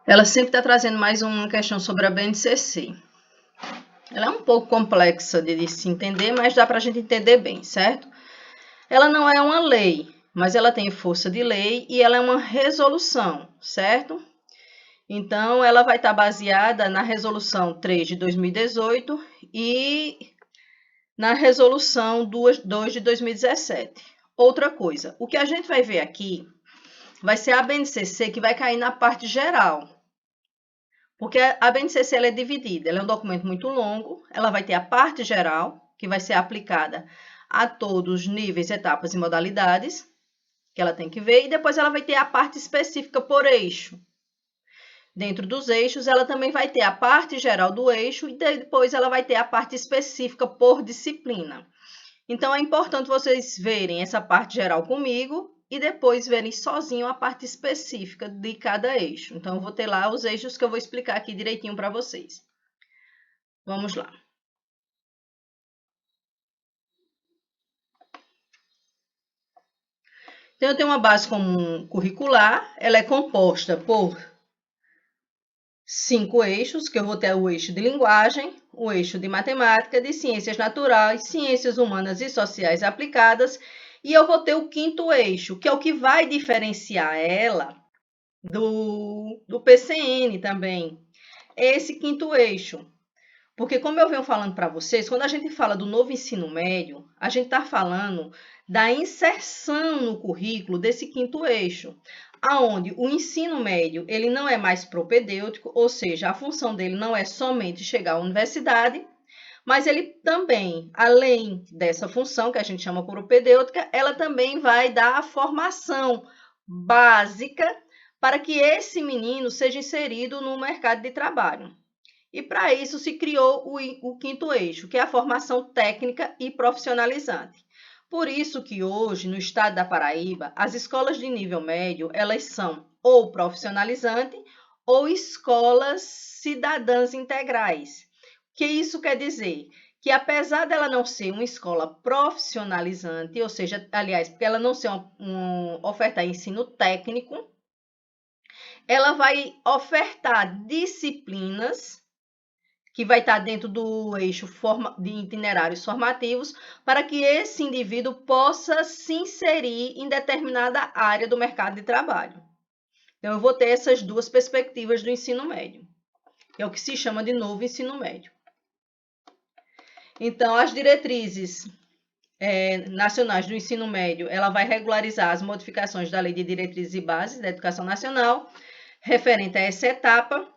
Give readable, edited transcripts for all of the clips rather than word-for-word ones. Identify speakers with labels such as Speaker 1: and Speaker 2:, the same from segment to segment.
Speaker 1: ela sempre está trazendo mais uma questão sobre a BNCC. Ela é um pouco complexa de se entender, mas dá para a gente entender bem, certo? Ela não é uma lei, mas ela tem força de lei e ela é uma resolução, certo? Então, ela vai estar baseada na Resolução 3 de 2018 e na Resolução 2 de 2017. Outra coisa, o que a gente vai ver aqui vai ser a BNCC que vai cair na parte geral. Porque a BNCC ela é dividida, ela é um documento muito longo, ela vai ter a parte geral, que vai ser aplicada a todos os níveis, etapas e modalidades, que ela tem que ver, e depois ela vai ter a parte específica por eixo. Dentro dos eixos, ela também vai ter a parte geral do eixo e depois ela vai ter a parte específica por disciplina. Então, é importante vocês verem essa parte geral comigo e depois verem sozinho a parte específica de cada eixo. Então, eu vou ter lá os eixos que eu vou explicar aqui direitinho para vocês. Vamos lá. Então, eu tenho uma base comum curricular, ela é composta por 5 eixos, que eu vou ter o eixo de linguagem, o eixo de matemática, de ciências naturais, ciências humanas e sociais aplicadas, e eu vou ter o 5º eixo, que é o que vai diferenciar ela do PCN também, esse 5º eixo. Porque, como eu venho falando para vocês, quando a gente fala do novo ensino médio, a gente está falando da inserção no currículo desse 5º eixo, aonde o ensino médio ele não é mais propedêutico, ou seja, a função dele não é somente chegar à universidade, mas ele também, além dessa função que a gente chama propedêutica, ela também vai dar a formação básica para que esse menino seja inserido no mercado de trabalho. E para isso se criou o 5º eixo, que é a formação técnica e profissionalizante. Por isso que hoje, no estado da Paraíba, as escolas de nível médio, elas são ou profissionalizante ou escolas cidadãs integrais. O que isso quer dizer? Que apesar dela não ser uma escola profissionalizante, ou seja, aliás, porque ela não ser ofertar ensino técnico, ela vai ofertar disciplinas que vai estar dentro do eixo de itinerários formativos, para que esse indivíduo possa se inserir em determinada área do mercado de trabalho. Então, eu vou ter essas duas perspectivas do ensino médio. É o que se chama de novo ensino médio. Então, as diretrizes nacionais do ensino médio, ela vai regularizar as modificações da Lei de Diretrizes e Bases da Educação Nacional, referente a essa etapa.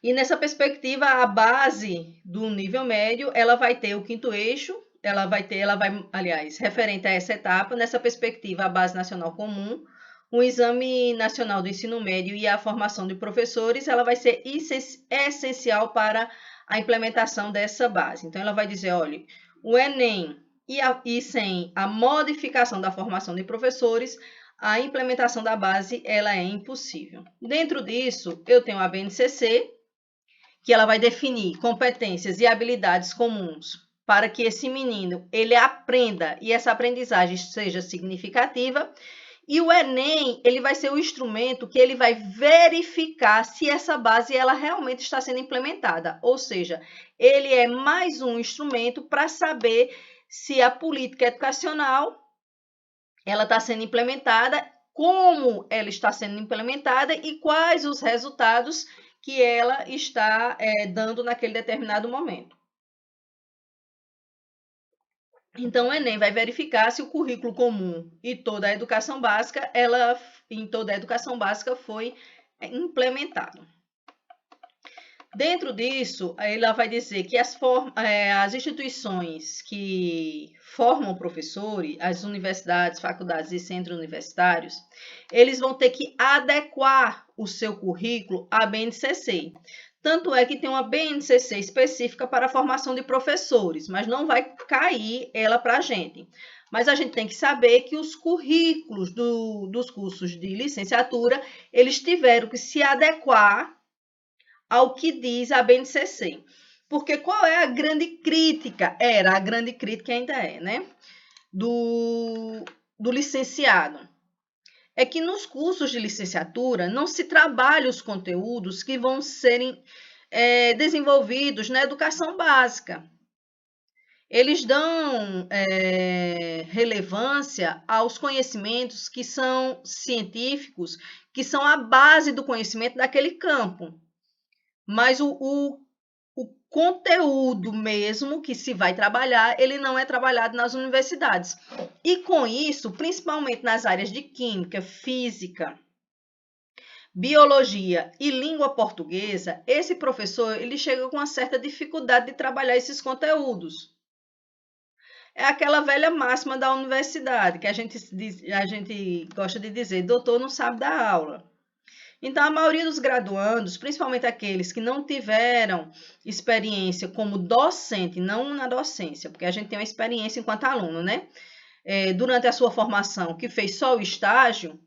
Speaker 1: E nessa perspectiva, a base do nível médio, ela vai ter o 5º eixo, aliás, referente a essa etapa, nessa perspectiva, a base nacional comum, o exame nacional do ensino médio e a formação de professores, ela vai ser essencial para a implementação dessa base. Então, ela vai dizer, olha, o Enem e sem a modificação da formação de professores, a implementação da base, ela é impossível. Dentro disso, eu tenho a BNCC, que ela vai definir competências e habilidades comuns para que esse menino ele aprenda e essa aprendizagem seja significativa. E o Enem, ele vai ser o instrumento que ele vai verificar se essa base ela realmente está sendo implementada. Ou seja, ele é mais um instrumento para saber se a política educacional ela está sendo implementada, como ela está sendo implementada e quais os resultados que ela está dando naquele determinado momento. Então, o Enem vai verificar se o currículo comum e toda a educação básica, foi implementado. Dentro disso, ela vai dizer que as instituições que formam professores, as universidades, faculdades e centros universitários, eles vão ter que adequar o seu currículo à BNCC. Tanto é que tem uma BNCC específica para a formação de professores, mas não vai cair ela para a gente. Mas a gente tem que saber que os currículos dos cursos de licenciatura, eles tiveram que se adequar ao que diz a BNCC. Porque qual é a grande crítica? A grande crítica ainda é, né? Do licenciado. é que nos cursos de licenciatura não se trabalha os conteúdos que vão serem desenvolvidos na educação básica. Eles dão relevância aos conhecimentos que são científicos, que são a base do conhecimento daquele campo. Mas o conteúdo mesmo que se vai trabalhar, ele não é trabalhado nas universidades. E com isso, principalmente nas áreas de química, física, biologia e língua portuguesa, esse professor ele chega com uma certa dificuldade de trabalhar esses conteúdos. É aquela velha máxima da universidade, que a gente gosta de dizer, doutor não sabe dar aula. Então, a maioria dos graduandos, principalmente aqueles que não tiveram experiência como docente, não na docência, porque a gente tem uma experiência enquanto aluno, né? Durante a sua formação, que fez só o estágio,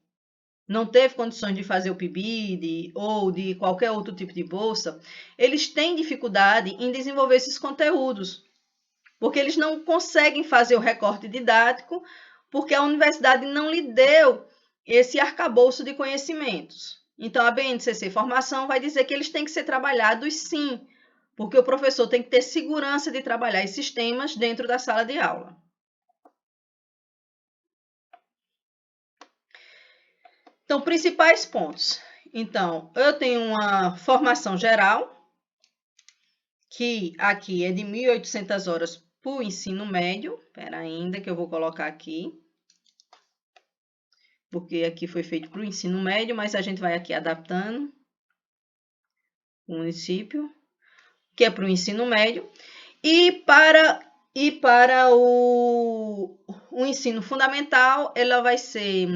Speaker 1: não teve condições de fazer o PIBID ou de qualquer outro tipo de bolsa, eles têm dificuldade em desenvolver esses conteúdos, porque eles não conseguem fazer o recorte didático, porque a universidade não lhe deu esse arcabouço de conhecimentos. Então, a BNCC Formação vai dizer que eles têm que ser trabalhados sim, porque o professor tem que ter segurança de trabalhar esses temas dentro da sala de aula. Então, principais pontos. Então, eu tenho uma formação geral, que aqui é de 1.800 horas para o ensino médio. Espera ainda que eu vou colocar aqui, porque aqui foi feito para o ensino médio, mas a gente vai aqui adaptando o município, que é para o ensino médio. E para o ensino fundamental, ela vai ser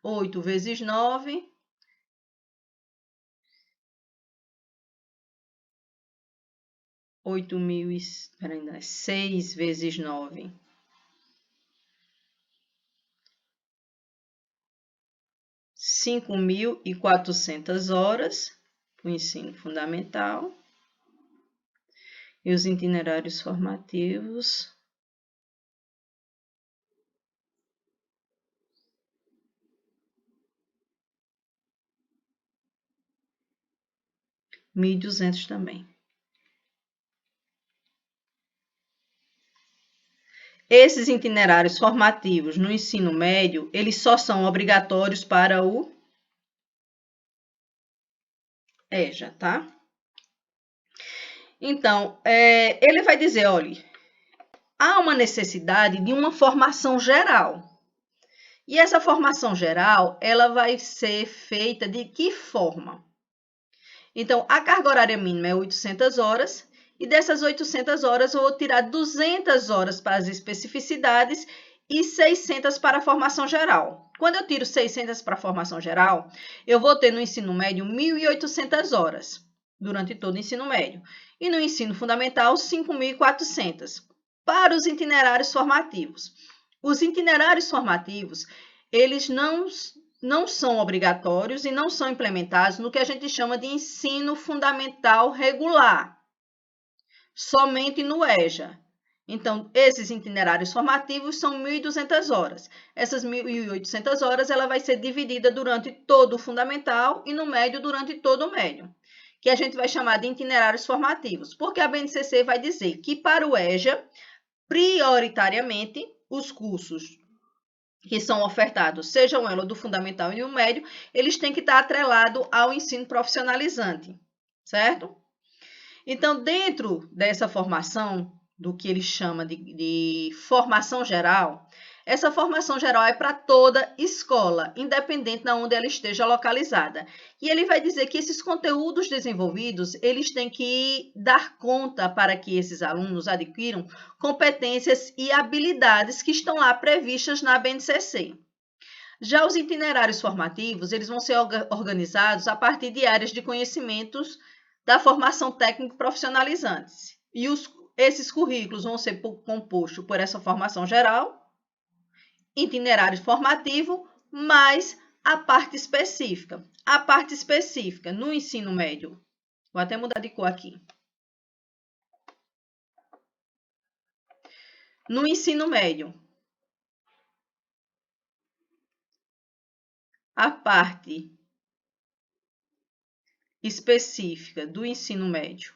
Speaker 1: 8 vezes 9, 6 vezes 9. 5.400 horas para o ensino fundamental. E os itinerários formativos. R$ 1.200 também. Esses itinerários formativos no ensino médio, eles só são obrigatórios para o EJA, tá? Então, ele vai dizer, olha, há uma necessidade de uma formação geral. E essa formação geral, ela vai ser feita de que forma? Então, a carga horária mínima é 800 horas, e dessas 800 horas eu vou tirar 200 horas para as especificidades e 600 para a formação geral. Quando eu tiro 600 para a formação geral, eu vou ter no ensino médio 1.800 horas durante todo o ensino médio. E no ensino fundamental, 5.400 para os itinerários formativos. Os itinerários formativos, eles não são obrigatórios e não são implementados no que a gente chama de ensino fundamental regular, somente no EJA. Então, esses itinerários formativos são 1.200 horas. Essas 1.800 horas ela vai ser dividida durante todo o fundamental e no médio durante todo o médio, que a gente vai chamar de itinerários formativos, porque a BNCC vai dizer que para o EJA, prioritariamente, os cursos que são ofertados, sejam elas do fundamental e do médio, eles têm que estar atrelados ao ensino profissionalizante, certo? Então, dentro dessa formação, do que ele chama de formação geral, essa formação geral é para toda escola, independente de onde ela esteja localizada. E ele vai dizer que esses conteúdos desenvolvidos, eles têm que dar conta para que esses alunos adquiram competências e habilidades que estão lá previstas na BNCC. Já os itinerários formativos, eles vão ser organizados a partir de áreas de conhecimentos da formação técnico profissionalizantes. E esses currículos vão ser compostos por essa formação geral, itinerário formativo, mais a parte específica. A parte específica no ensino médio, vou até mudar de cor aqui. No ensino médio, a parte específica do ensino médio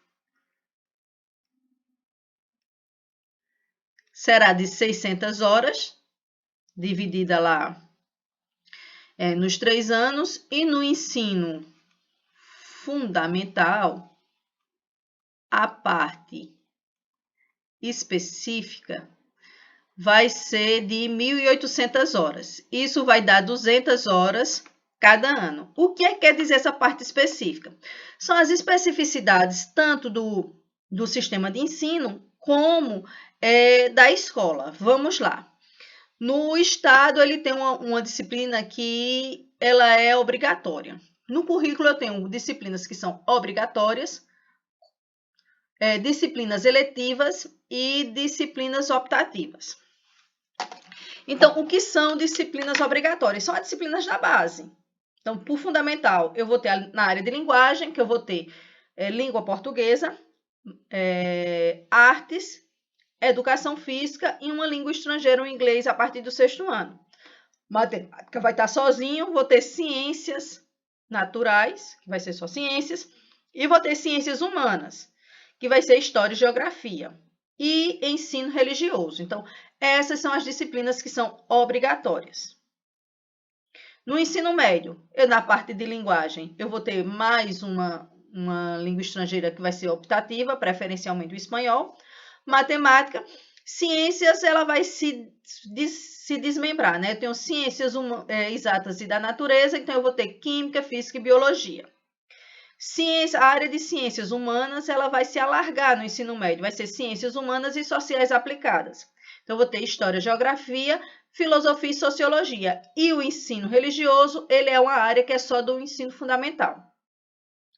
Speaker 1: será de 600 horas, dividida lá nos 3 anos, e no ensino fundamental, a parte específica vai ser de 1.800 horas. Isso vai dar 200 horas cada ano. O que quer dizer essa parte específica? São as especificidades tanto do sistema de ensino como da escola. Vamos lá. No estado, ele tem uma disciplina que ela é obrigatória. No currículo, eu tenho disciplinas que são obrigatórias, disciplinas eletivas e disciplinas optativas. Então, o que são disciplinas obrigatórias? São as disciplinas da base. Então, por fundamental, eu vou ter na área de linguagem, que eu vou ter língua portuguesa, artes, educação física e uma língua estrangeira, o inglês, a partir do 6º ano. Matemática vai estar sozinho, vou ter ciências naturais, que vai ser só ciências, e vou ter ciências humanas, que vai ser história e geografia, e ensino religioso. Então, essas são as disciplinas que são obrigatórias. No ensino médio, na parte de linguagem, eu vou ter mais uma língua estrangeira que vai ser optativa, preferencialmente o espanhol. Matemática, ciências, ela vai se desmembrar, né? Eu tenho ciências exatas e da natureza, então eu vou ter química, física e biologia. A área de ciências humanas, ela vai se alargar no ensino médio, vai ser ciências humanas e sociais aplicadas. Então, eu vou ter história, geografia, filosofia e sociologia. E o ensino religioso, ele é uma área que é só do ensino fundamental.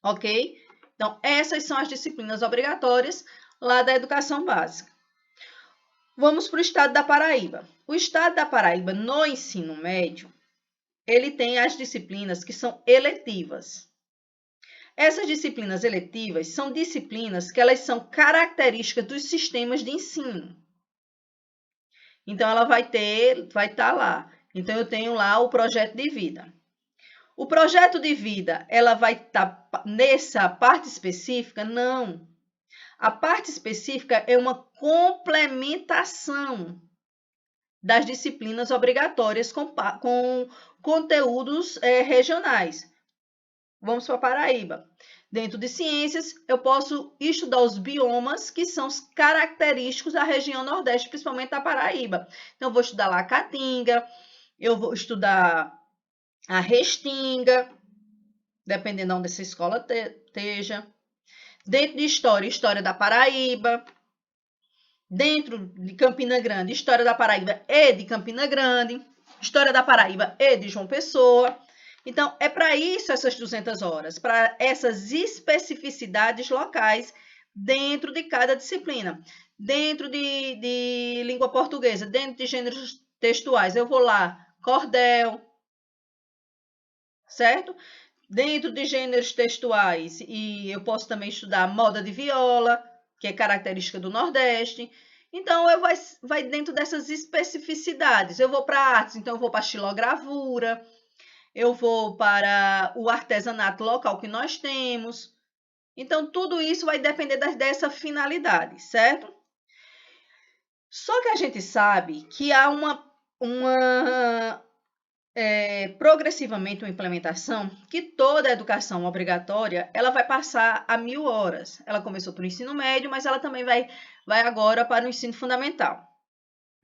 Speaker 1: Ok? Então, essas são as disciplinas obrigatórias lá da educação básica. Vamos para o estado da Paraíba. O estado da Paraíba, no ensino médio, ele tem as disciplinas que são eletivas. Essas disciplinas eletivas são disciplinas que elas são características dos sistemas de ensino. Então, ela vai estar lá. Então, eu tenho lá o projeto de vida. O projeto de vida, ela vai estar nessa parte específica? Não. A parte específica é uma complementação das disciplinas obrigatórias com conteúdos regionais. Vamos para a Paraíba. Dentro de ciências, eu posso estudar os biomas que são os característicos da região Nordeste, principalmente da Paraíba. Então, eu vou estudar lá a Caatinga, eu vou estudar a Restinga, dependendo de onde essa escola esteja. Dentro de história, história da Paraíba. Dentro de Campina Grande, história da Paraíba e de Campina Grande. História da Paraíba e de João Pessoa. Então, é para isso essas 200 horas, para essas especificidades locais dentro de cada disciplina. Dentro de língua portuguesa, dentro de gêneros textuais, eu vou lá, cordel, certo? Dentro de gêneros textuais, e eu posso também estudar moda de viola, que é característica do Nordeste. Então, vai dentro dessas especificidades. Eu vou para artes, então eu vou para xilogravura, eu vou para o artesanato local que nós temos. Então, tudo isso vai depender dessa finalidade, certo? Só que a gente sabe que há progressivamente uma implementação que toda a educação obrigatória ela vai passar a 1.000 horas. Ela começou para o ensino médio, mas ela também vai agora para o ensino fundamental.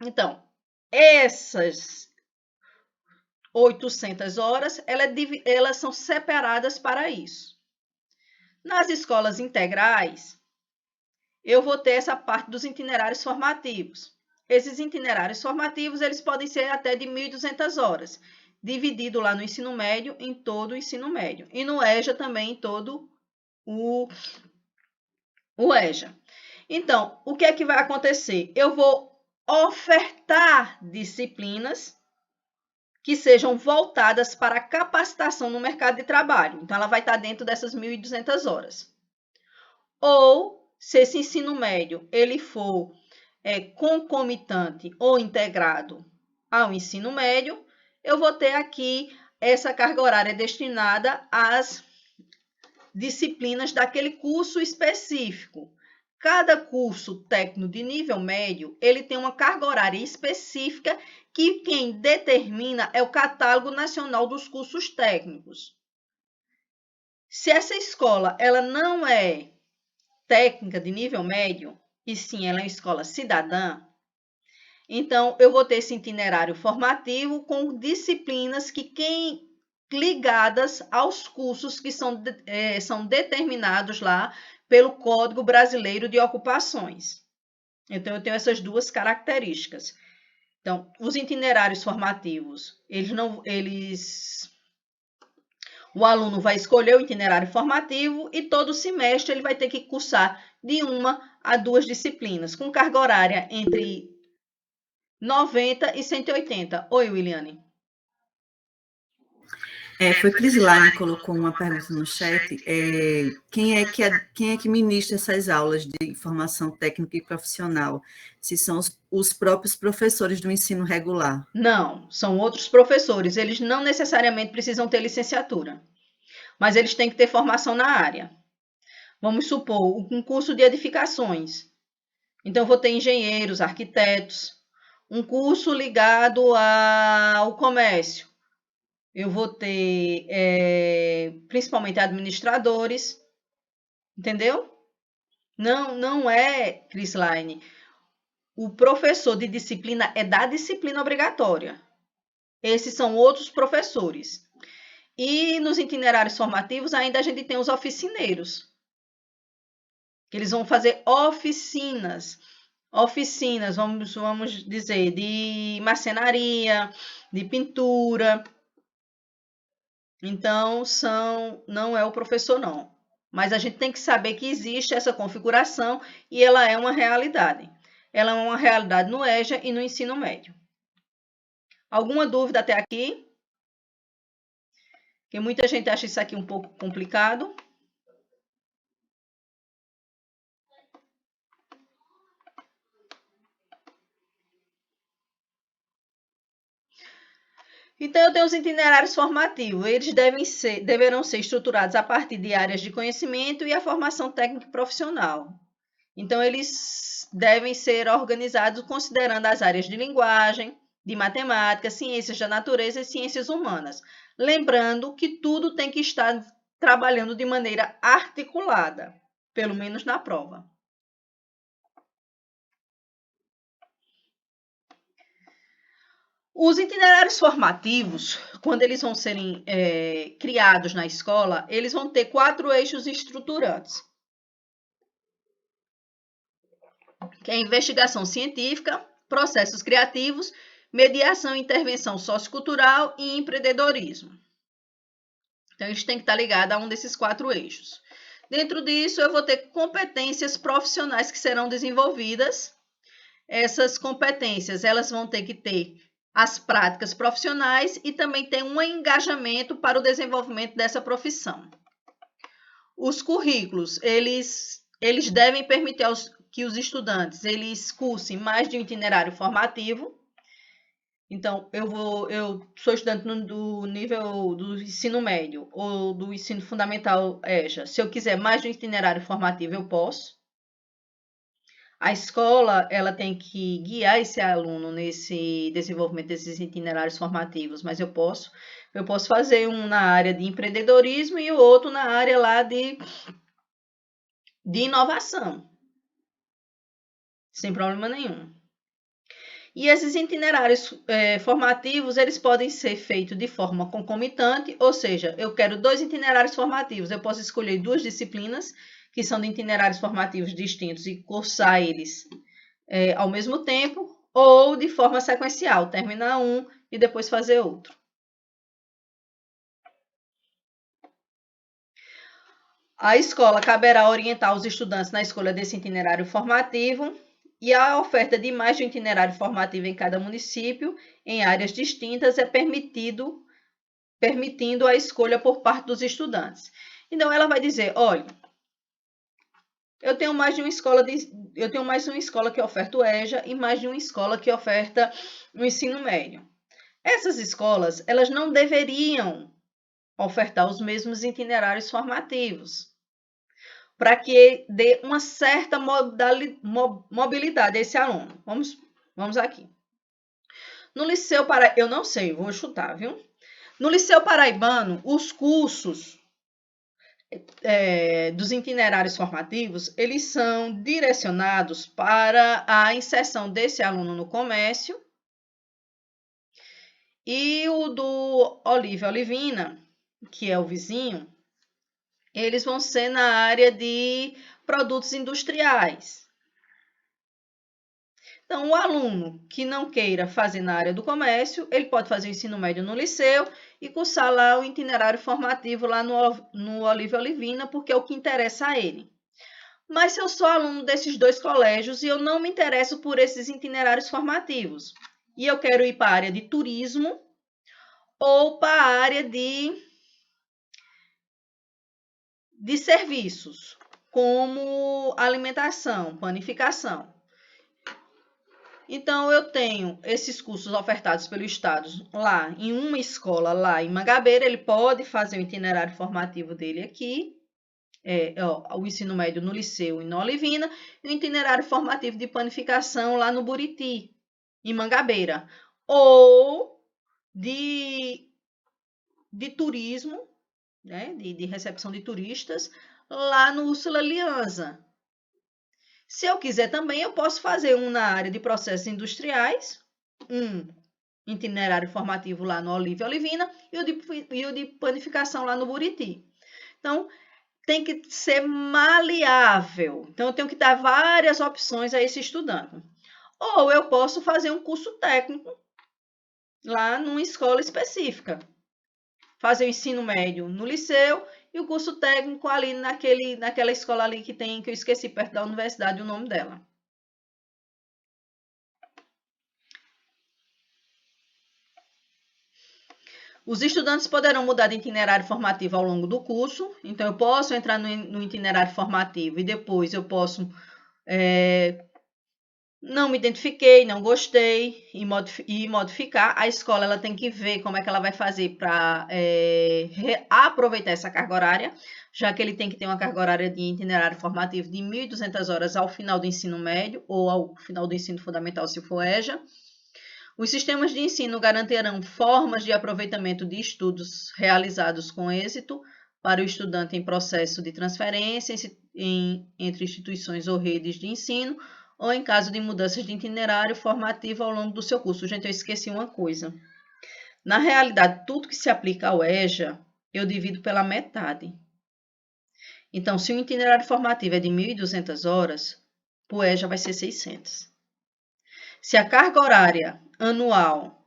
Speaker 1: Então, essas 800 horas, elas são separadas para isso. Nas escolas integrais, eu vou ter essa parte dos itinerários formativos. Esses itinerários formativos, eles podem ser até de 1.200 horas, dividido lá no ensino médio, em todo o ensino médio. E no EJA também, em todo o EJA. Então, o que é que vai acontecer? Eu vou ofertar disciplinas que sejam voltadas para a capacitação no mercado de trabalho. Então, ela vai estar dentro dessas 1.200 horas. Ou, se esse ensino médio ele for concomitante ou integrado ao ensino médio, eu vou ter aqui essa carga horária é destinada às disciplinas daquele curso específico. Cada curso técnico de nível médio, ele tem uma carga horária específica que quem determina é o Catálogo Nacional dos Cursos Técnicos. Se essa escola ela não é técnica de nível médio, e sim ela é uma escola cidadã, então eu vou ter esse itinerário formativo com disciplinas ligadas aos cursos que são determinados lá pelo Código Brasileiro de Ocupações. Então, eu tenho essas duas características. Então, os itinerários formativos, o aluno vai escolher o itinerário formativo e todo semestre ele vai ter que cursar de 1 a 2 disciplinas, com carga horária entre 90 e 180. Oi, Williane.
Speaker 2: Foi Crislaine que colocou uma pergunta no chat. Quem é que ministra essas aulas de formação técnica e profissional? Se são os próprios professores do ensino regular?
Speaker 1: Não, são outros professores. Eles não necessariamente precisam ter licenciatura, mas eles têm que ter formação na área. Vamos supor, um curso de edificações. Então, eu vou ter engenheiros, arquitetos. Um curso ligado ao comércio. Eu vou ter principalmente administradores, entendeu? Não é, Crislaine, o professor de disciplina é da disciplina obrigatória. Esses são outros professores. E nos itinerários formativos ainda a gente tem os oficineiros, que eles vão fazer oficinas, vamos dizer, de marcenaria, de pintura. Então, não é o professor, não. Mas a gente tem que saber que existe essa configuração e ela é uma realidade. Ela é uma realidade no EJA e no ensino médio. Alguma dúvida até aqui? Porque muita gente acha isso aqui um pouco complicado. Então, eu tenho os itinerários formativos. Eles deverão ser estruturados a partir de áreas de conhecimento e a formação técnica e profissional. Então, eles devem ser organizados considerando as áreas de linguagem, de matemática, ciências da natureza e ciências humanas. Lembrando que tudo tem que estar trabalhando de maneira articulada, pelo menos na prova. Os itinerários formativos, quando eles vão serem criados na escola, eles vão ter 4 eixos estruturantes, que é investigação científica, processos criativos, mediação e intervenção sociocultural e empreendedorismo. Então, eles têm que estar ligados a um desses 4 eixos. Dentro disso, eu vou ter competências profissionais que serão desenvolvidas. Essas competências, elas vão ter que ter as práticas profissionais e também ter um engajamento para o desenvolvimento dessa profissão. Os currículos, eles devem permitir que os estudantes eles cursem mais de um itinerário formativo. Então, eu sou estudante do nível do ensino médio ou do ensino fundamental EJA. Se eu quiser mais de um itinerário formativo, eu posso. A escola ela tem que guiar esse aluno nesse desenvolvimento desses itinerários formativos, mas eu posso fazer um na área de empreendedorismo e o outro na área lá de inovação, sem problema nenhum. E esses itinerários formativos, eles podem ser feitos de forma concomitante, ou seja, eu quero 2 itinerários formativos, eu posso escolher 2 disciplinas, que são de itinerários formativos distintos, e cursar eles ao mesmo tempo, ou de forma sequencial, terminar um e depois fazer outro. A escola caberá orientar os estudantes na escolha desse itinerário formativo e a oferta de mais de um itinerário formativo em cada município, em áreas distintas, é permitindo a escolha por parte dos estudantes. Então, ela vai dizer, olha, eu tenho mais de uma escola que oferta o EJA e mais de uma escola que oferta o ensino médio. Essas escolas, elas não deveriam ofertar os mesmos itinerários formativos, para que dê uma certa mobilidade a esse aluno. Vamos aqui. No Liceu Paraibano, eu não sei, vou chutar, viu? No Liceu Paraibano, os cursos dos itinerários formativos, eles são direcionados para a inserção desse aluno no comércio, e o do Olívio Olivina, que é o vizinho, eles vão ser na área de produtos industriais. Então, o aluno que não queira fazer na área do comércio, ele pode fazer o ensino médio no liceu e cursar lá o itinerário formativo lá no Olívio Olivina, porque é o que interessa a ele. Mas se eu sou aluno desses dois colégios e eu não me interesso por esses itinerários formativos, e eu quero ir para a área de turismo ou para a área de serviços, como alimentação, panificação. Então, eu tenho esses cursos ofertados pelo Estado lá em uma escola lá em Mangabeira, ele pode fazer o itinerário formativo dele aqui, o ensino médio no Liceu e no Olivina, e o itinerário formativo de panificação lá no Buriti, em Mangabeira, ou de turismo, né, de recepção de turistas, lá no Úrsula Alianza. Se eu quiser também, eu posso fazer um na área de processos industriais, um itinerário formativo lá no Olívio Olivina e o de panificação lá no Buriti. Então, tem que ser maleável. Então, eu tenho que dar várias opções a esse estudante. Ou eu posso fazer um curso técnico lá numa escola específica. Fazer o ensino médio no liceu e o curso técnico ali naquela escola ali que eu esqueci perto da universidade o nome dela. Os estudantes poderão mudar de itinerário formativo ao longo do curso, então eu posso entrar no itinerário formativo e depois eu posso não me identifiquei, não gostei e modificar. A escola ela tem que ver como é que ela vai fazer para aproveitar essa carga horária, já que ele tem que ter uma carga horária de itinerário formativo de 1.200 horas ao final do ensino médio ou ao final do ensino fundamental, se for EJA. Os sistemas de ensino garantirão formas de aproveitamento de estudos realizados com êxito para o estudante em processo de transferência entre instituições ou redes de ensino, ou em caso de mudanças de itinerário formativo ao longo do seu curso. Gente, eu esqueci uma coisa. Na realidade, tudo que se aplica ao EJA, eu divido pela metade. Então, se o itinerário formativo é de 1.200 horas, o EJA vai ser 600. Se a carga horária anual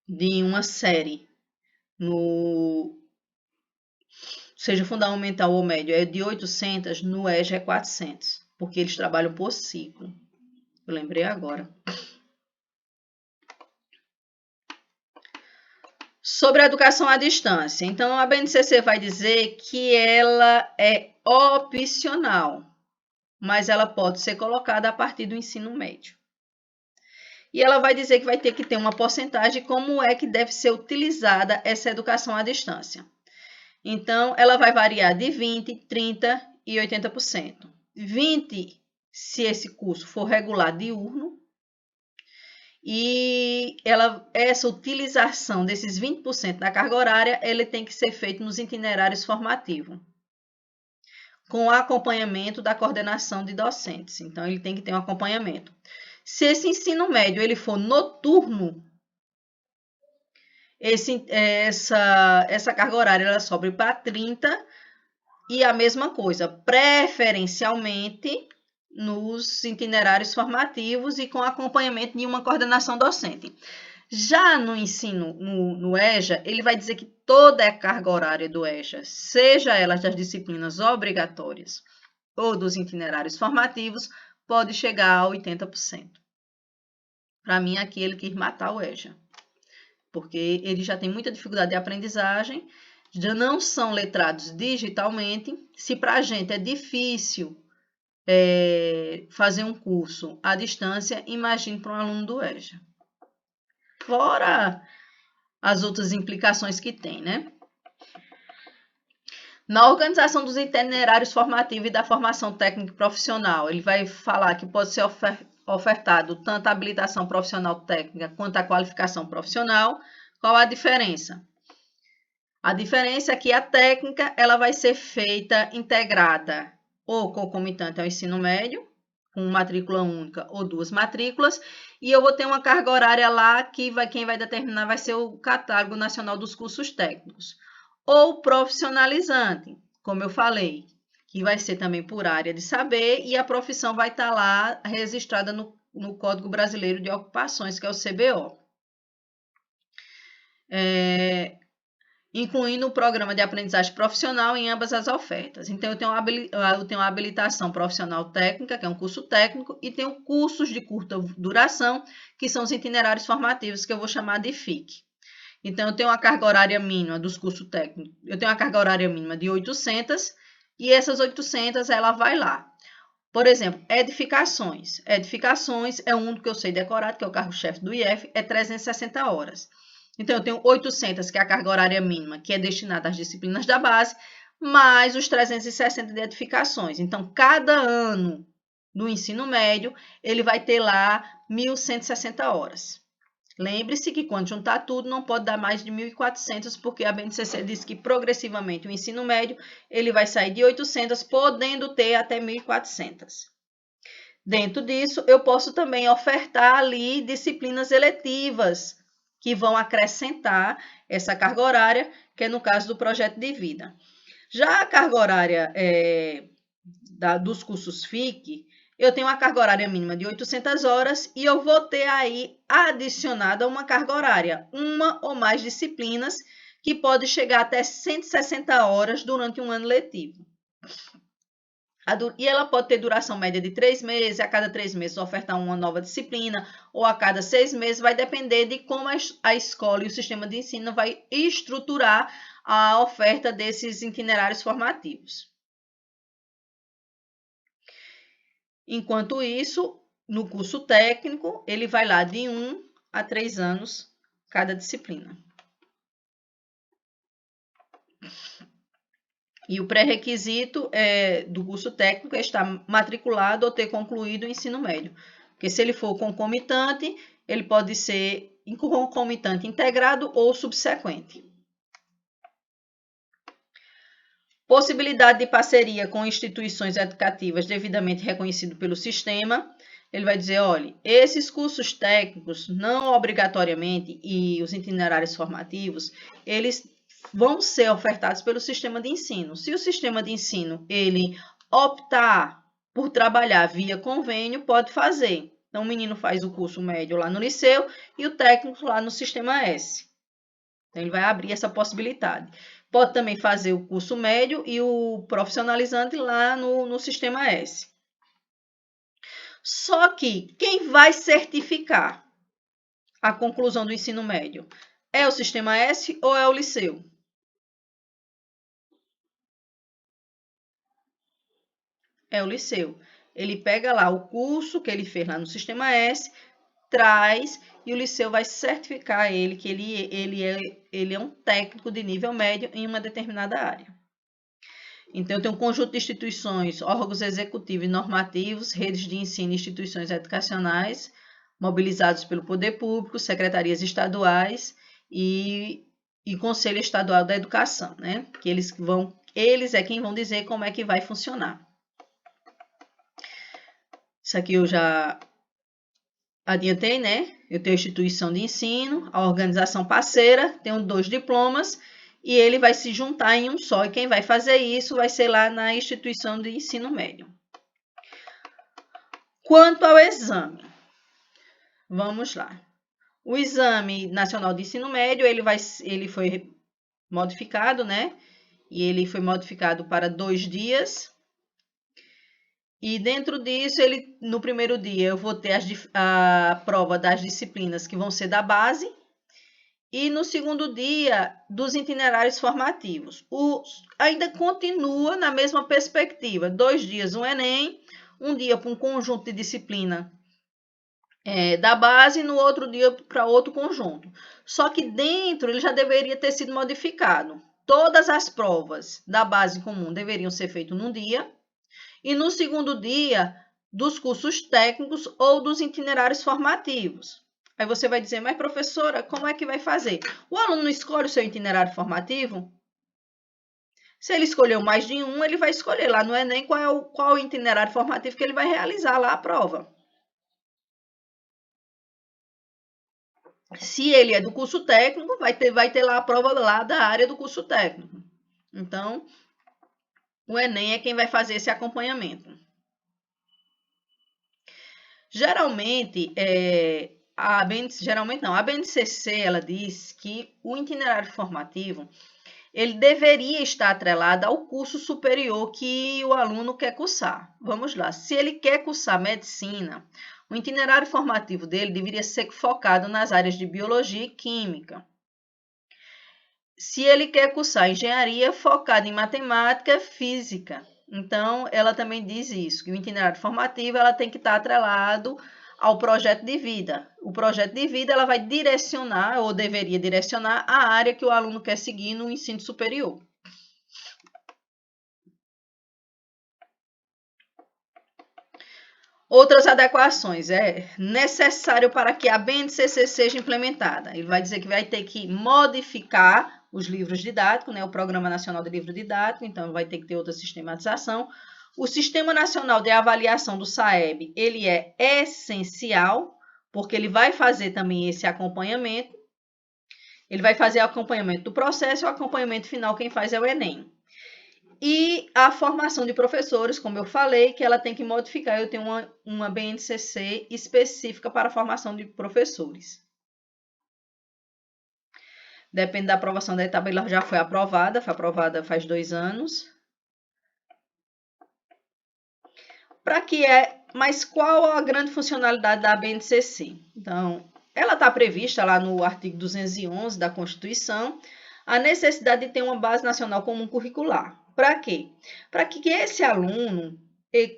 Speaker 1: de uma série, seja fundamental ou médio, é de 800, no EJA é 400, porque eles trabalham por ciclo. Eu lembrei agora. Sobre a educação à distância. Então, a BNCC vai dizer que ela é opcional, mas ela pode ser colocada a partir do ensino médio. E ela vai dizer que vai ter que ter uma porcentagem como é que deve ser utilizada essa educação à distância. Então, ela vai variar de 20%, 30% e 80%. 20% se esse curso for regular diurno, e essa utilização desses 20% da carga horária, ele tem que ser feito nos itinerários formativos, com acompanhamento da coordenação de docentes. Então, ele tem que ter um acompanhamento. Se esse ensino médio ele for noturno, essa carga horária ela sobe para 30%, e a mesma coisa, preferencialmente nos itinerários formativos e com acompanhamento de uma coordenação docente. Já no ensino, no EJA, ele vai dizer que toda a carga horária do EJA, seja ela das disciplinas obrigatórias ou dos itinerários formativos, pode chegar a 80%. Para mim, aqui ele quis matar o EJA, porque ele já tem muita dificuldade de aprendizagem, já não são letrados digitalmente. Se para a gente é difícil fazer um curso à distância, imagine para um aluno do EJA. fora as outras implicações que tem, né? Na organização dos itinerários formativos e da formação técnica e profissional, ele vai falar que pode ser ofertado tanto a habilitação profissional técnica quanto a qualificação profissional. Qual a diferença? A diferença é que a técnica ela vai ser feita integrada ou concomitante ao ensino médio, com matrícula única ou 2 matrículas, e eu vou ter uma carga horária lá que quem vai determinar vai ser o Catálogo Nacional dos Cursos Técnicos. Ou profissionalizante, como eu falei, que vai ser também por área de saber, e a profissão vai estar lá registrada no Código Brasileiro de Ocupações, que é o CBO. Incluindo o programa de aprendizagem profissional em ambas as ofertas. Então, eu tenho uma habilitação profissional técnica, que é um curso técnico, e tenho cursos de curta duração, que são os itinerários formativos, que eu vou chamar de FIC. Então, eu tenho uma carga horária mínima dos cursos técnicos, eu tenho uma carga horária mínima de 800, e essas 800, ela vai lá. Por exemplo, edificações. Edificações é um que eu sei decorado, que é o carro-chefe do IF, é 360 horas. Então, eu tenho 800, que é a carga horária mínima, que é destinada às disciplinas da base, mais os 360 de edificações. Então, cada ano do ensino médio, ele vai ter lá 1.160 horas. Lembre-se que quando juntar tudo, não pode dar mais de 1.400, porque a BNCC diz que progressivamente o ensino médio ele vai sair de 800, podendo ter até 1.400. Dentro disso, eu posso também ofertar ali disciplinas eletivas, que vão acrescentar essa carga horária, que é no caso do projeto de vida. Já a carga horária dos cursos FIC, eu tenho uma carga horária mínima de 800 horas e eu vou ter aí adicionada uma carga horária, uma ou mais disciplinas, que pode chegar até 160 horas durante um ano letivo. E ela pode ter duração média de 3 meses, a cada 3 meses ofertar uma nova disciplina, ou a cada 6 meses, vai depender de como a escola e o sistema de ensino vai estruturar a oferta desses itinerários formativos. Enquanto isso, no curso técnico, ele vai lá de 1 a 3 anos cada disciplina. E o pré-requisito do curso técnico é estar matriculado ou ter concluído o ensino médio. Porque se ele for concomitante, ele pode ser concomitante integrado ou subsequente. Possibilidade de parceria com instituições educativas devidamente reconhecidas pelo sistema. Ele vai dizer, olha, esses cursos técnicos, não obrigatoriamente, e os itinerários formativos, eles vão ser ofertados pelo sistema de ensino. Se o sistema de ensino ele optar por trabalhar via convênio, pode fazer. Então, o menino faz o curso médio lá no liceu e o técnico lá no sistema S. Então, ele vai abrir essa possibilidade. Pode também fazer o curso médio e o profissionalizante lá no sistema S. Só que quem vai certificar a conclusão do ensino médio? É o sistema S ou é o liceu? É o liceu. Ele pega lá o curso que ele fez lá no sistema S, traz e o liceu vai certificar ele que ele é um técnico de nível médio em uma determinada área. Então, tem um conjunto de instituições, órgãos executivos e normativos, redes de ensino e instituições educacionais, mobilizados pelo poder público, secretarias estaduais e Conselho Estadual da Educação, né? Que eles é quem vão dizer como é que vai funcionar. Isso aqui eu já adiantei, né? Eu tenho a instituição de ensino, a organização parceira, tenho 2 diplomas, e ele vai se juntar em um só. E quem vai fazer isso vai ser lá na instituição de ensino médio. Quanto ao exame, vamos lá. O Exame Nacional de Ensino Médio, ele foi modificado, né? E ele foi modificado para 2 dias. E dentro disso, no primeiro dia, eu vou ter a prova das disciplinas que vão ser da base. E no segundo dia, dos itinerários formativos. Ainda continua na mesma perspectiva. 2 dias um Enem, um dia para um conjunto de disciplina da base e no outro dia para outro conjunto. Só que dentro ele já deveria ter sido modificado. Todas as provas da base comum deveriam ser feitas num dia e no segundo dia dos cursos técnicos ou dos itinerários formativos. Aí você vai dizer, mas professora, como é que vai fazer? O aluno não escolhe o seu itinerário formativo? Se ele escolheu mais de um, ele vai escolher lá no Enem qual o itinerário formativo que ele vai realizar lá a prova. Se ele é do curso técnico, vai ter lá a prova lá da área do curso técnico. Então, o Enem é quem vai fazer esse acompanhamento. Geralmente, a BNCC, ela diz que o itinerário formativo, ele deveria estar atrelado ao curso superior que o aluno quer cursar. Vamos lá, se ele quer cursar medicina, o itinerário formativo dele deveria ser focado nas áreas de biologia e química. Se ele quer cursar engenharia, focado em matemática e física. Então, ela também diz isso, que o itinerário formativo ela tem que estar atrelado ao projeto de vida. O projeto de vida ela vai direcionar, ou deveria direcionar, a área que o aluno quer seguir no ensino superior. Outras adequações é necessário para que a BNCC seja implementada. Ele vai dizer que vai ter que modificar os livros didáticos, né, o Programa Nacional de Livro Didático, então vai ter que ter outra sistematização. O Sistema Nacional de Avaliação do SAEB, ele é essencial, porque ele vai fazer também esse acompanhamento. Ele vai fazer o acompanhamento do processo e o acompanhamento final quem faz é o Enem. E a formação de professores, como eu falei, que ela tem que modificar. Eu tenho uma BNCC específica para a formação de professores. Depende da aprovação da etapa, ela já foi aprovada faz 2 anos. Mas qual a grande funcionalidade da BNCC? Então, ela está prevista lá no artigo 211 da Constituição, a necessidade de ter uma base nacional comum curricular. Para quê? Para que esse aluno,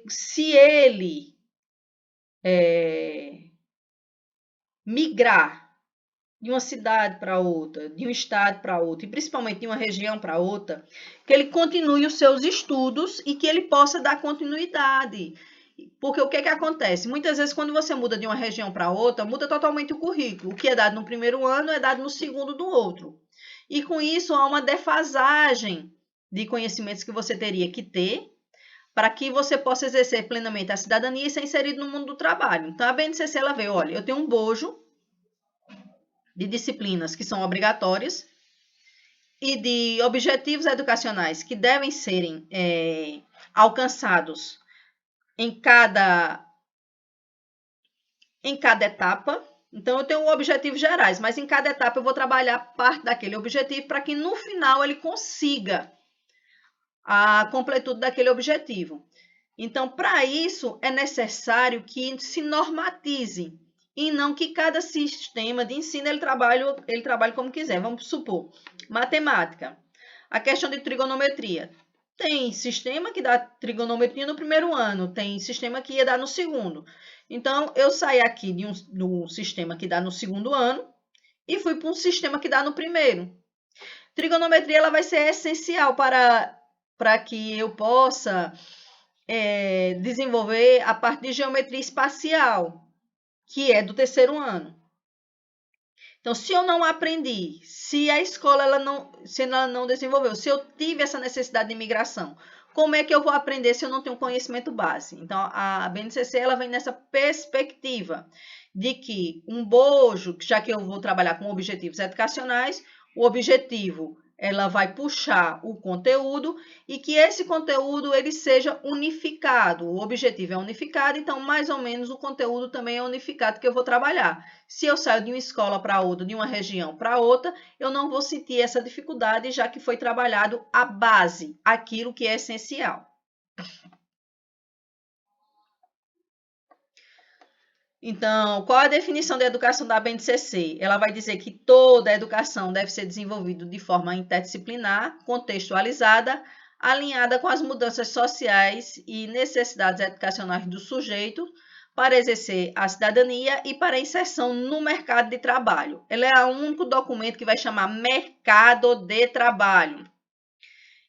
Speaker 1: se ele migrar de uma cidade para outra, de um estado para outro, e principalmente de uma região para outra, que ele continue os seus estudos e que ele possa dar continuidade. Porque o que acontece? Muitas vezes, quando você muda de uma região para outra, muda totalmente o currículo. O que é dado no primeiro ano é dado no segundo do outro. E com isso, há uma defasagem de conhecimentos que você teria que ter para que você possa exercer plenamente a cidadania e ser inserido no mundo do trabalho. Então, a BNCC, ela vê, olha, eu tenho um bojo de disciplinas que são obrigatórias e de objetivos educacionais que devem serem alcançados em cada etapa. Então, eu tenho objetivos gerais, mas em cada etapa eu vou trabalhar parte daquele objetivo para que no final ele consiga a completude daquele objetivo. Então, para isso, é necessário que se normatize e não que cada sistema de ensino ele trabalhe como quiser. Vamos supor, matemática, a questão de trigonometria. Tem sistema que dá trigonometria no primeiro ano, tem sistema que ia dar no segundo. Então, eu saí aqui do sistema que dá no segundo ano e fui para um sistema que dá no primeiro. Trigonometria ela vai ser essencial para que eu possa desenvolver a parte de geometria espacial, que é do terceiro ano. Então, se eu não aprendi, se a escola ela não desenvolveu, se eu tive essa necessidade de migração, como é que eu vou aprender se eu não tenho conhecimento base? Então, a BNCC ela vem nessa perspectiva de que um bojo, já que eu vou trabalhar com objetivos educacionais, o objetivo ela vai puxar o conteúdo e que esse conteúdo ele seja unificado. O objetivo é unificado, então mais ou menos o conteúdo também é unificado que eu vou trabalhar. Se eu saio de uma escola para outra, de uma região para outra, eu não vou sentir essa dificuldade, já que foi trabalhado a base, aquilo que é essencial. Então, qual a definição da educação da BNCC? Ela vai dizer que toda a educação deve ser desenvolvida de forma interdisciplinar, contextualizada, alinhada com as mudanças sociais e necessidades educacionais do sujeito, para exercer a cidadania e para a inserção no mercado de trabalho. Ela é o único documento que vai chamar mercado de trabalho,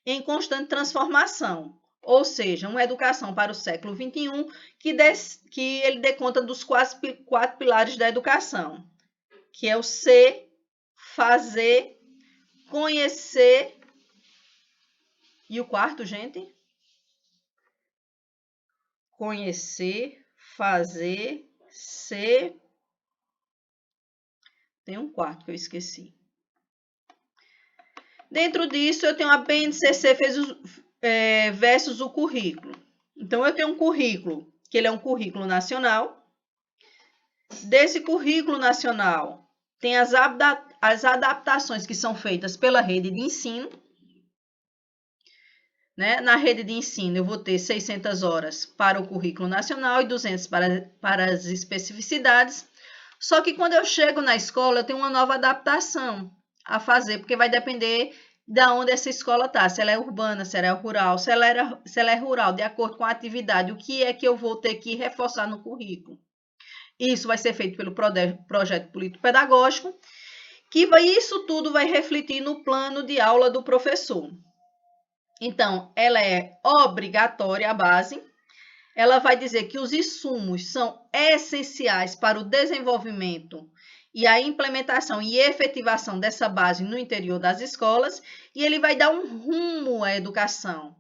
Speaker 1: em constante transformação, ou seja, uma educação para o século XXI que ele dê conta dos quatro pilares da educação, que é o ser, fazer, conhecer e o quarto, gente? Conhecer, fazer, ser. Tem um quarto que eu esqueci. Dentro disso, eu tenho a BNCC versus o currículo. Então, eu tenho um currículo, que ele é um currículo nacional. Desse currículo nacional, tem as adaptações que são feitas pela rede de ensino. Né? Na rede de ensino, eu vou ter 600 horas para o currículo nacional e 200 para as especificidades. Só que quando eu chego na escola, eu tenho uma nova adaptação a fazer, porque vai depender de onde essa escola está, se ela é urbana, se ela é rural, se ela é rural, de acordo com a atividade, o que é que eu vou ter que reforçar no currículo. Isso vai ser feito pelo projeto político-pedagógico, isso tudo vai refletir no plano de aula do professor. Então, ela é obrigatória, a base. Ela vai dizer que os insumos são essenciais para o desenvolvimento e a implementação e efetivação dessa base no interior das escolas, e ele vai dar um rumo à educação.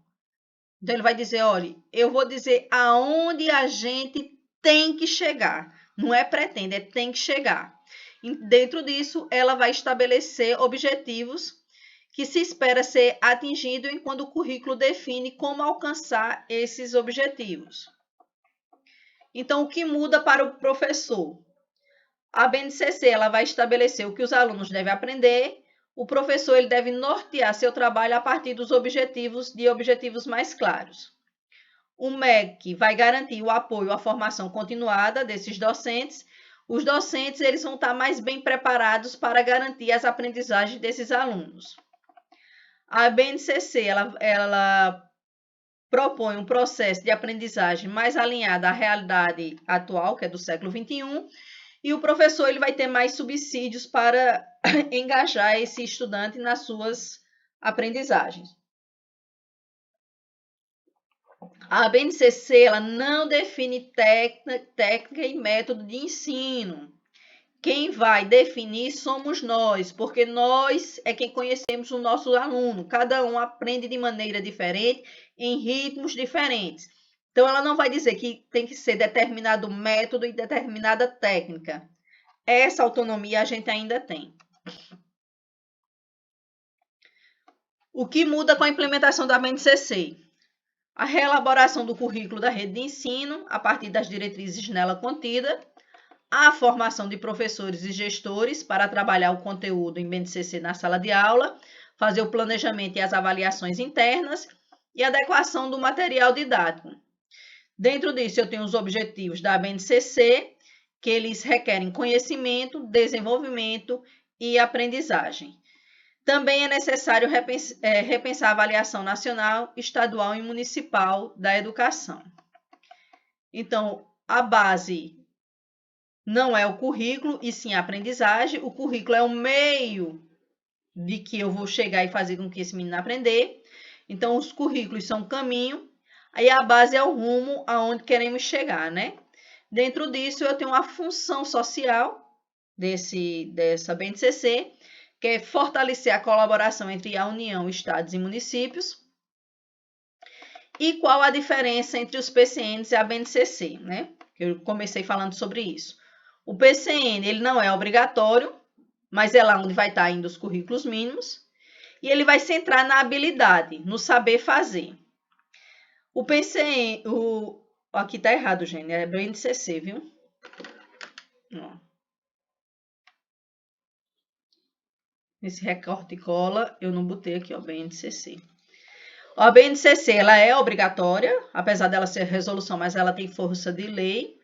Speaker 1: Então, ele vai dizer, olha, eu vou dizer aonde a gente tem que chegar. Não é pretende, é tem que chegar. E dentro disso, ela vai estabelecer objetivos que se espera ser atingido enquanto o currículo define como alcançar esses objetivos. Então, o que muda para o professor? A BNCC ela vai estabelecer o que os alunos devem aprender, o professor ele deve nortear seu trabalho a partir dos objetivos mais claros. O MEC vai garantir o apoio à formação continuada desses docentes. Os docentes eles vão estar mais bem preparados para garantir as aprendizagens desses alunos. A BNCC ela propõe um processo de aprendizagem mais alinhado à realidade atual, que é do século XXI, e o professor ele vai ter mais subsídios para engajar esse estudante nas suas aprendizagens. A BNCC ela não define técnica e método de ensino. Quem vai definir somos nós, porque nós é quem conhecemos o nosso aluno. Cada um aprende de maneira diferente, em ritmos diferentes. Então, ela não vai dizer que tem que ser determinado método e determinada técnica. Essa autonomia a gente ainda tem. O que muda com a implementação da BNCC? A reelaboração do currículo da rede de ensino, a partir das diretrizes nela contidas, a formação de professores e gestores para trabalhar o conteúdo em BNCC na sala de aula, fazer o planejamento e as avaliações internas e adequação do material didático. Dentro disso, eu tenho os objetivos da BNCC, que eles requerem conhecimento, desenvolvimento e aprendizagem. Também é necessário repensar a avaliação nacional, estadual e municipal da educação. Então, a base não é o currículo, e sim a aprendizagem. O currículo é o meio de que eu vou chegar e fazer com que esse menino aprender. Então, os currículos são o caminho, aí a base é o rumo aonde queremos chegar, né? Dentro disso, eu tenho uma função social dessa BNCC, que é fortalecer a colaboração entre a União, estados e municípios. E qual a diferença entre os PCNs e a BNCC, né? Eu comecei falando sobre isso. O PCN ele não é obrigatório, mas é lá onde vai estar indo os currículos mínimos, e ele vai centrar na habilidade, no saber fazer. O PCN, aqui tá errado, gente, é BNCC, viu? Esse recorte e cola eu não botei aqui, ó, BNCC. A BNCC ela é obrigatória, apesar dela ser resolução, mas ela tem força de lei.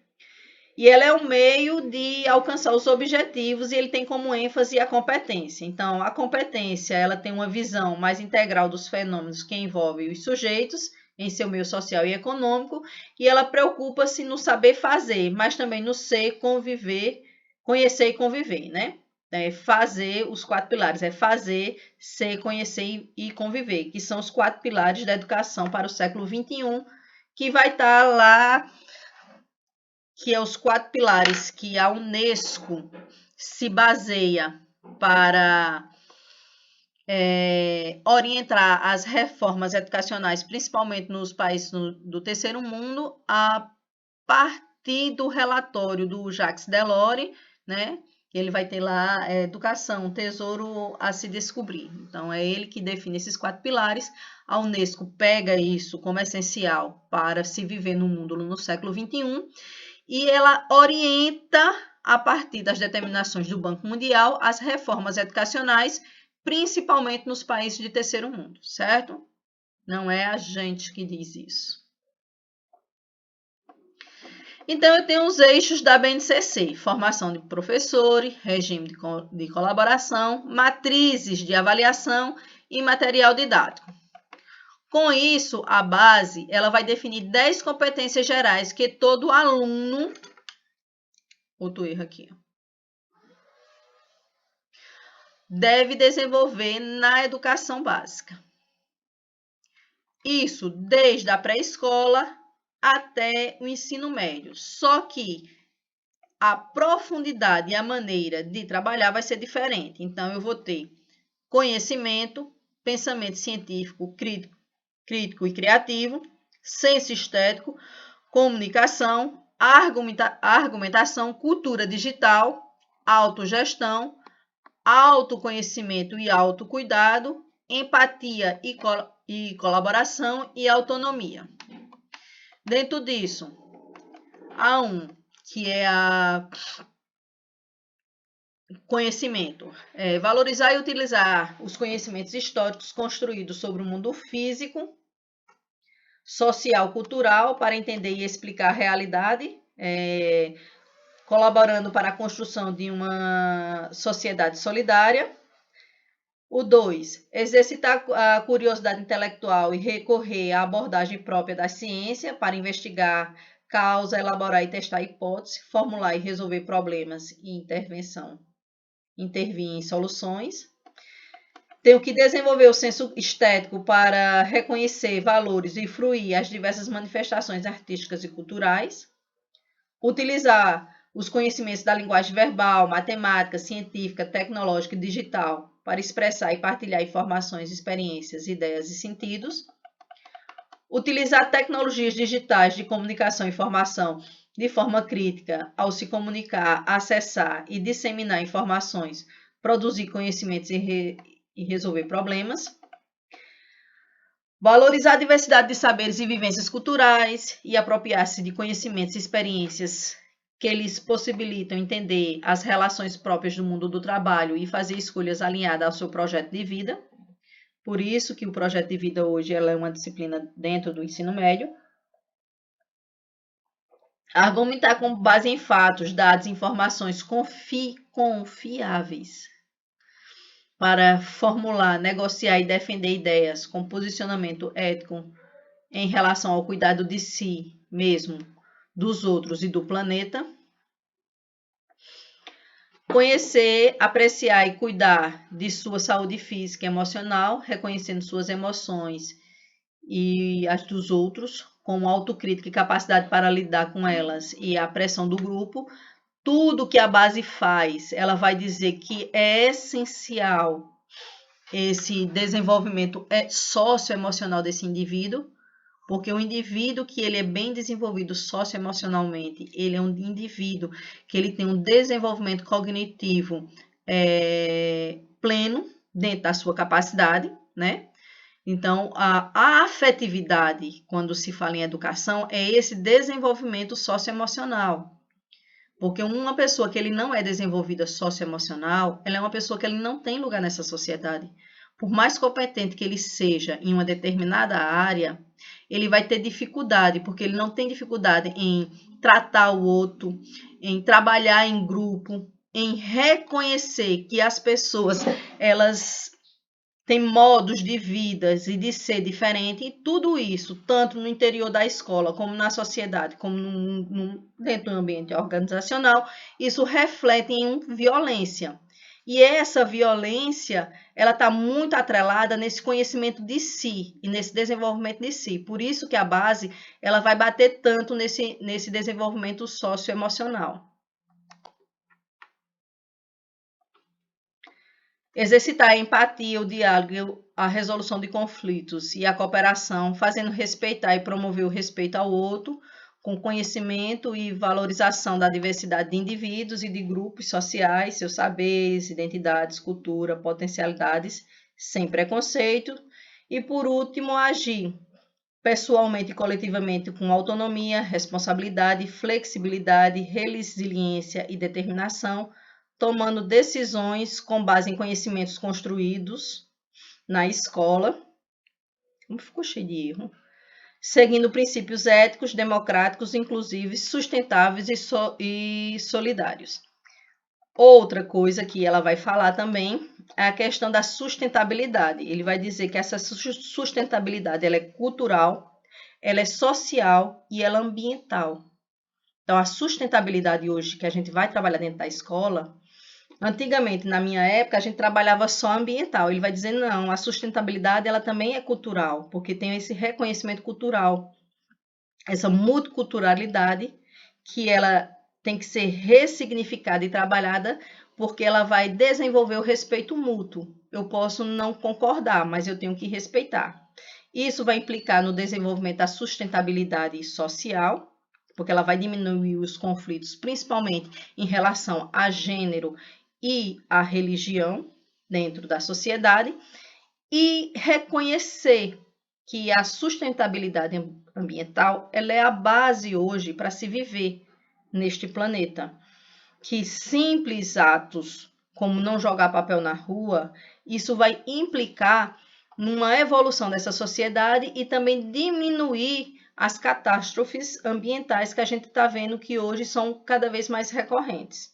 Speaker 1: E ela é um meio de alcançar os objetivos e ele tem como ênfase a competência. Então, a competência ela tem uma visão mais integral dos fenômenos que envolvem os sujeitos em seu meio social e econômico, e ela preocupa-se no saber fazer, mas também no ser, conviver, conhecer e conviver, né? É fazer os 4 pilares, é fazer, ser, conhecer e conviver, que são os 4 pilares da educação para o século XXI, que vai estar lá, que é os 4 pilares que a Unesco se baseia para orientar as reformas educacionais, principalmente nos países do terceiro mundo, a partir do relatório do Jacques Delors, né? Ele vai ter lá educação, tesouro a se descobrir. Então, é ele que define esses 4 pilares. A Unesco pega isso como essencial para se viver no mundo no século XXI e ela orienta, a partir das determinações do Banco Mundial, as reformas educacionais, principalmente nos países de terceiro mundo, certo? Não é a gente que diz isso. Então, eu tenho os eixos da BNCC: formação de professores, regime de colaboração, matrizes de avaliação e material didático. Com isso, a base ela vai definir 10 competências gerais que todo aluno... Outro erro aqui. Deve desenvolver na educação básica. Isso desde a pré-escola até o ensino médio. Só que a profundidade e a maneira de trabalhar vai ser diferente. Então, eu vou ter conhecimento, pensamento científico, crítico e criativo, senso estético, comunicação, argumentação, cultura digital, autogestão, autoconhecimento e autocuidado, empatia e colaboração e autonomia. Dentro disso, há que é a conhecimento, valorizar e utilizar os conhecimentos históricos construídos sobre o mundo físico, social, cultural, para entender e explicar a realidade, colaborando para a construção de uma sociedade solidária. O 2, exercitar a curiosidade intelectual e recorrer à abordagem própria da ciência para investigar causa, elaborar e testar hipóteses, formular e resolver problemas e intervir em soluções. Tenho que desenvolver o senso estético para reconhecer valores e fruir as diversas manifestações artísticas e culturais. Utilizar os conhecimentos da linguagem verbal, matemática, científica, tecnológica e digital para expressar e partilhar informações, experiências, ideias e sentidos. Utilizar tecnologias digitais de comunicação e informação de forma crítica ao se comunicar, acessar e disseminar informações, produzir conhecimentos e resolver problemas. Valorizar a diversidade de saberes e vivências culturais e apropriar-se de conhecimentos e experiências que lhes possibilitam entender as relações próprias do mundo do trabalho e fazer escolhas alinhadas ao seu projeto de vida. Por isso que o projeto de vida hoje ela é uma disciplina dentro do ensino médio. Argumentar com base em fatos, dados e informações confiáveis para formular, negociar e defender ideias com posicionamento ético em relação ao cuidado de si mesmo, dos outros e do planeta. Conhecer, apreciar e cuidar de sua saúde física e emocional, reconhecendo suas emoções e as dos outros, com autocrítica e capacidade para lidar com elas e a pressão do grupo. Tudo que a base faz, ela vai dizer que é essencial esse desenvolvimento socioemocional desse indivíduo, porque o indivíduo que ele é bem desenvolvido socioemocionalmente, ele é um indivíduo que ele tem um desenvolvimento cognitivo pleno dentro da sua capacidade, né? Então, a afetividade, quando se fala em educação, é esse desenvolvimento socioemocional. Porque uma pessoa que ele não é desenvolvida socioemocional, ela é uma pessoa que ele não tem lugar nessa sociedade. Por mais competente que ele seja em uma determinada área, ele vai ter dificuldade, porque ele não tem dificuldade em tratar o outro, em trabalhar em grupo, em reconhecer que as pessoas, elas tem modos de vidas e de ser diferente, e tudo isso, tanto no interior da escola, como na sociedade, como dentro do ambiente organizacional, isso reflete em violência. E essa violência, ela está muito atrelada nesse conhecimento de si e nesse desenvolvimento de si. Por isso que a base, ela vai bater tanto nesse desenvolvimento socioemocional. Exercitar a empatia, o diálogo, a resolução de conflitos e a cooperação, fazendo respeitar e promover o respeito ao outro, com conhecimento e valorização da diversidade de indivíduos e de grupos sociais, seus saberes, identidades, cultura, potencialidades, sem preconceito. E, por último, agir pessoalmente e coletivamente com autonomia, responsabilidade, flexibilidade, resiliência e determinação, tomando decisões com base em conhecimentos construídos na escola. Ficou cheio de erro. Seguindo princípios éticos, democráticos, inclusivos, sustentáveis e solidários. Outra coisa que ela vai falar também é a questão da sustentabilidade. Ele vai dizer que essa sustentabilidade ela é cultural, ela é social e ela é ambiental. Então, a sustentabilidade hoje que a gente vai trabalhar dentro da escola, antigamente, na minha época, a gente trabalhava só ambiental. Ele vai dizer, não, a sustentabilidade ela também é cultural, porque tem esse reconhecimento cultural, essa multiculturalidade, que ela tem que ser ressignificada e trabalhada, porque ela vai desenvolver o respeito mútuo. Eu posso não concordar, mas eu tenho que respeitar. Isso vai implicar no desenvolvimento da sustentabilidade social, porque ela vai diminuir os conflitos, principalmente em relação a gênero e a religião dentro da sociedade, e reconhecer que a sustentabilidade ambiental ela é a base hoje para se viver neste planeta. Que simples atos como não jogar papel na rua, isso vai implicar numa evolução dessa sociedade e também diminuir as catástrofes ambientais que a gente está vendo que hoje são cada vez mais recorrentes.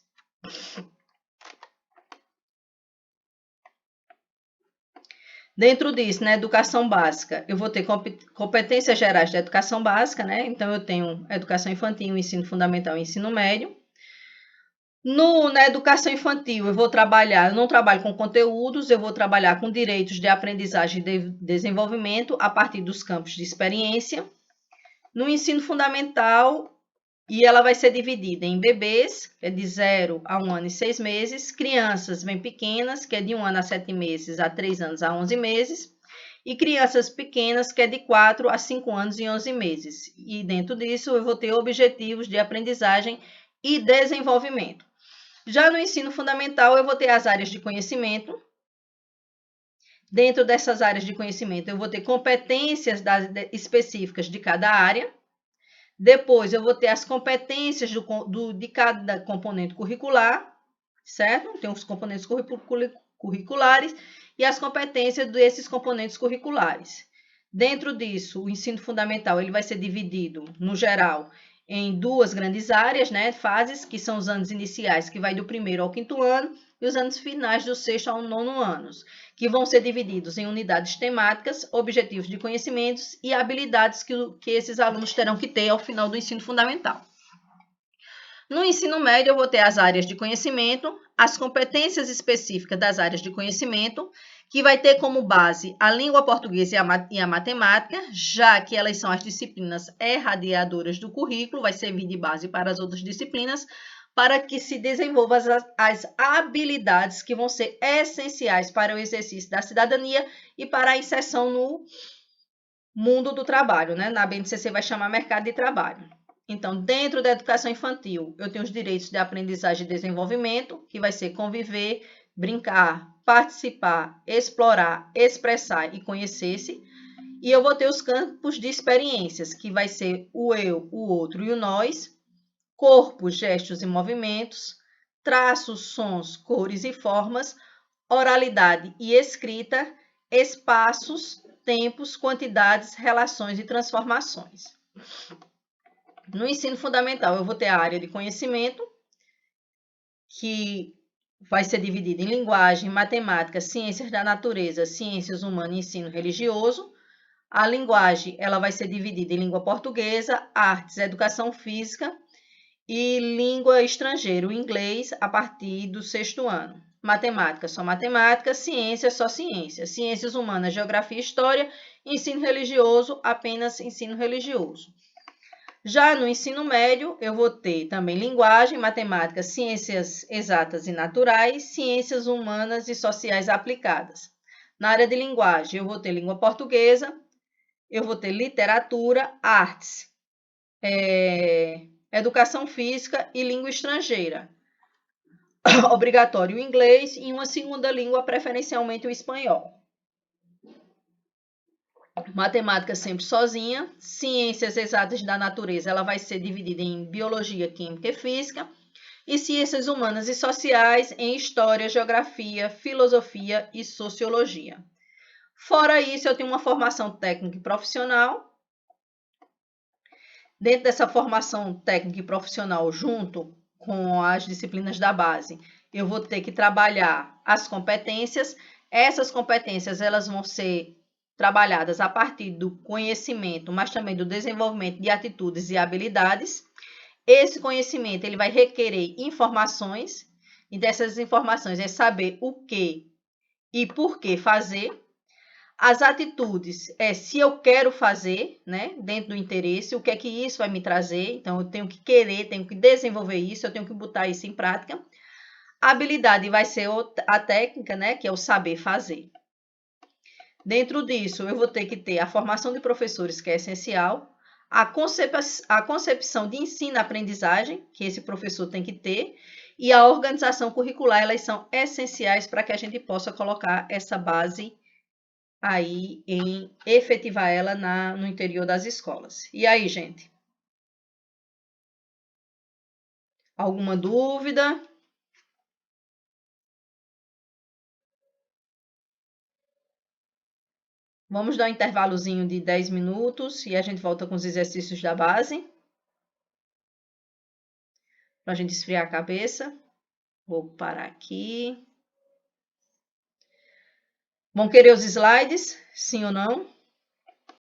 Speaker 1: Dentro disso, na educação básica, eu vou ter competências gerais da educação básica, né? Então, eu tenho educação infantil, ensino fundamental e ensino médio. Na educação infantil, eu não trabalho com conteúdos, eu vou trabalhar com direitos de aprendizagem e de desenvolvimento a partir dos campos de experiência. No ensino fundamental, e ela vai ser dividida em bebês, que é de 0 a 1 ano e 6 meses, crianças bem pequenas, que é de 1 ano a 7 meses, a 3 anos a 11 meses, e crianças pequenas, que é de 4 a 5 anos e 11 meses. E dentro disso, eu vou ter objetivos de aprendizagem e desenvolvimento. Já no ensino fundamental, eu vou ter as áreas de conhecimento. Dentro dessas áreas de conhecimento, eu vou ter competências específicas de cada área. Depois, eu vou ter as competências de cada componente curricular, certo? Tem os componentes curriculares e as competências desses componentes curriculares. Dentro disso, o ensino fundamental ele vai ser dividido, no geral, em duas grandes áreas, né? Fases, que são os anos iniciais, que vai do 1º ao 5º ano, e os anos finais do 6º ao 9º anos, que vão ser divididos em unidades temáticas, objetivos de conhecimentos e habilidades que esses alunos terão que ter ao final do ensino fundamental. No ensino médio, eu vou ter as áreas de conhecimento, as competências específicas das áreas de conhecimento, que vai ter como base a língua portuguesa e a matemática, já que elas são as disciplinas irradiadoras do currículo, vai servir de base para as outras disciplinas, para que se desenvolvam as habilidades que vão ser essenciais para o exercício da cidadania e para a inserção no mundo do trabalho, né? Na BNCC vai chamar mercado de trabalho. Então, dentro da educação infantil, eu tenho os direitos de aprendizagem e desenvolvimento, que vai ser conviver, brincar, participar, explorar, expressar e conhecer-se. E eu vou ter os campos de experiências, que vai ser o eu, o outro e o nós, corpos, gestos e movimentos, traços, sons, cores e formas, oralidade e escrita, espaços, tempos, quantidades, relações e transformações. No ensino fundamental, eu vou ter a área de conhecimento, que vai ser dividida em linguagem, matemática, ciências da natureza, ciências humanas e ensino religioso. A linguagem, ela vai ser dividida em língua portuguesa, artes, educação física e língua estrangeira, o inglês, a partir do 6º ano. Matemática, só matemática, ciência, só ciência. Ciências humanas, geografia e história, ensino religioso, apenas ensino religioso. Já no ensino médio, eu vou ter também linguagem, matemática, ciências exatas e naturais, ciências humanas e sociais aplicadas. Na área de linguagem, eu vou ter língua portuguesa, eu vou ter literatura, artes, educação física e língua estrangeira. Obrigatório o inglês e uma segunda língua, preferencialmente o espanhol. Matemática sempre sozinha. Ciências exatas da natureza, ela vai ser dividida em biologia, química e física. E ciências humanas e sociais em história, geografia, filosofia e sociologia. Fora isso, eu tenho uma formação técnica e profissional. Dentro dessa formação técnica e profissional, junto com as disciplinas da base, eu vou ter que trabalhar as competências. Essas competências, elas vão ser trabalhadas a partir do conhecimento, mas também do desenvolvimento de atitudes e habilidades. Esse conhecimento, ele vai requerer informações, e dessas informações é saber o que e por que fazer. As atitudes é se eu quero fazer, né, dentro do interesse, o que é que isso vai me trazer. Então, eu tenho que querer, tenho que desenvolver isso, eu tenho que botar isso em prática. A habilidade vai ser a técnica, né, que é o saber fazer. Dentro disso, eu vou ter que ter a formação de professores, que é essencial, a concepção de ensino-aprendizagem, que esse professor tem que ter, e a organização curricular, elas são essenciais para que a gente possa colocar essa base aí em efetivar ela no interior das escolas. E aí, gente? Alguma dúvida? Vamos dar um intervalozinho de 10 minutos e a gente volta com os exercícios da base. Para a gente esfriar a cabeça. Vou parar aqui. Vão querer os slides? Sim ou não?